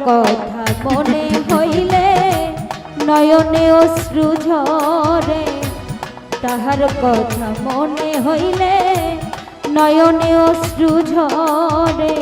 কথা মনে হইলে নয়নে অশ্রু ঝরে, তাহার কথা মনে হইলে নয়নে অশ্রু ঝরে।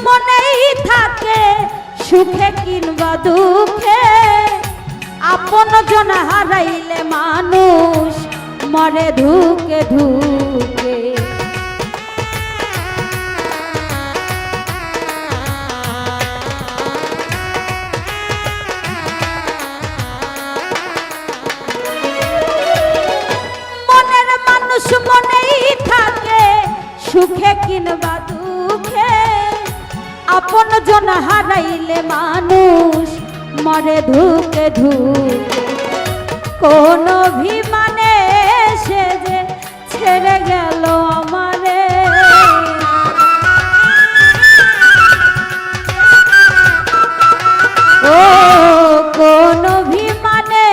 মনেই থাকে সুখে কিংবা দুঃখে, আপন জন হারাইলে মানুষ মরে ধুকে ধুকে। মনের মানুষ মনেই থাকে সুখে কিংবা দুঃখে, আপন জন হারাইলে মানুষ মরে ধুকে ধুকে। কোন অভিমানে সে যে ছেড়ে গেল আমারে, ও কোন অভিমানে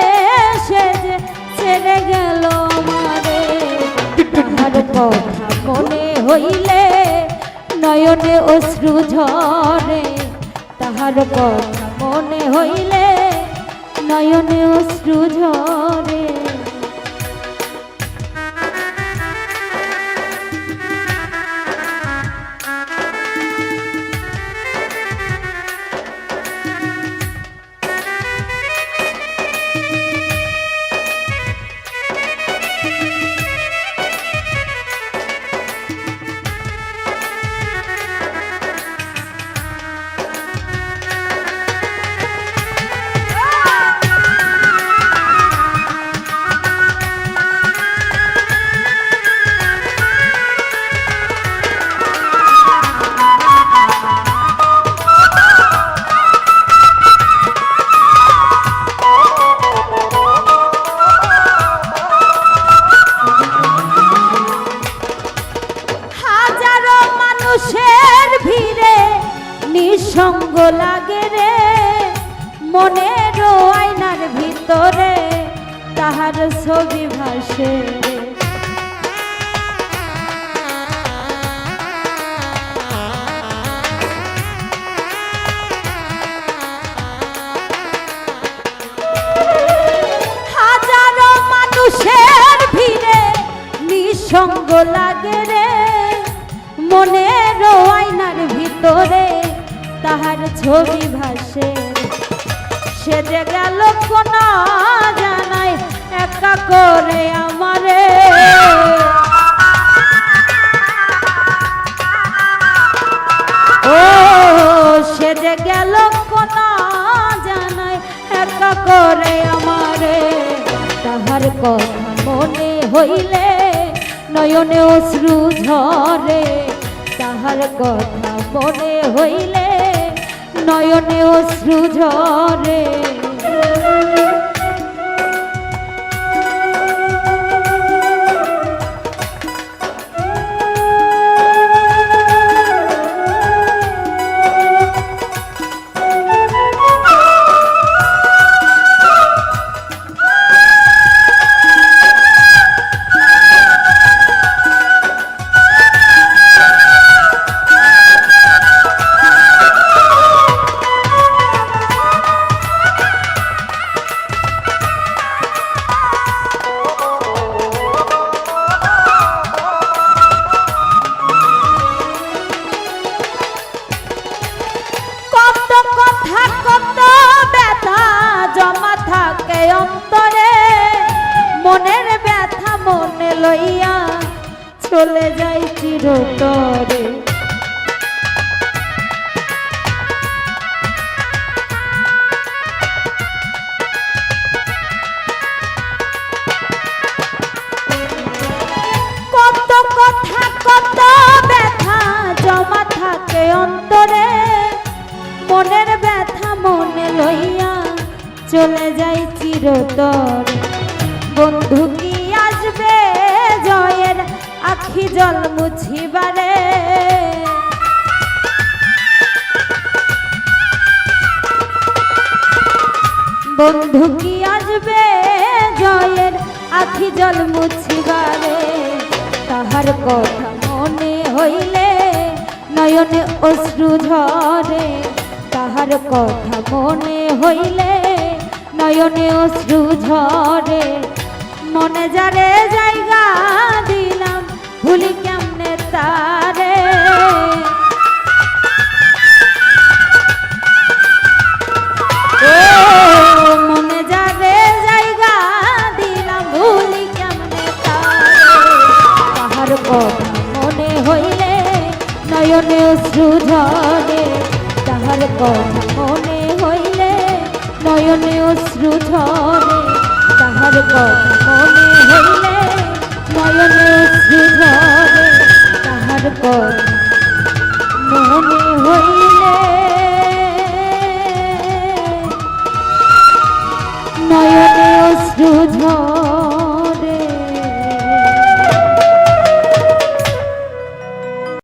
সে যে ছেড়ে গেল আমারে। তাহার কথা মনে হইলে নয়নে অশ্রু ঝরে, তাহার কথা মনে হইলে নয়নে অশ্রু ঝরে। মানুষের ভিড়ে নিঃসঙ্গ লাগে রে, মনের আয়নার ভিতরে তাহার ছবি ভাসে রে। হাজারো মানুষের ভিড়ে নিঃসঙ্গ লাগে রে, মনের আয়নার ভিতরে তাহার ছবি ভাসে। সে যে গেল কোন জানাই একা করে আমারে, ও সে যে গেল কোন জানাই একা করে আমারে। তাহার কথা মনে হইলে নয়নে অশ্রু ঝরে, তাহার কথা মনে হইলে নয়নে অশ্রু ঝরে। অন্তরে মনের ব্যথা মনে লইয়া চলে যাই চিরতরে। ব্যথা মনে লইয়া চলে যাই চিরতরে। বন্ধু কি আসবে জয়ের আখি জল মুছিবারে? বন্ধু কি আসবে জয়ের আখি জল মুছিবারে? তাহার কথা মনে হইলে নয়নে অশ্রু ঝরে। তাহার কথা মনে হইলে নয়নে অশ্রু ঝরে। মনে যারে জায়গা দিলাম ভুলি কেমনে তারে? মনে যারে জায়গা দিলাম ভুলি কেমনে তারে? তাহার কথা মনে হইলে নয়নে অশ্রু ঝরে। তাহার কথা মনে হইলে নয়নে অশ্রু ঝরে। তাহার কথা মনে হইলে নয়নে অশ্রু ঝরে। তাহার কথা মনে হইলে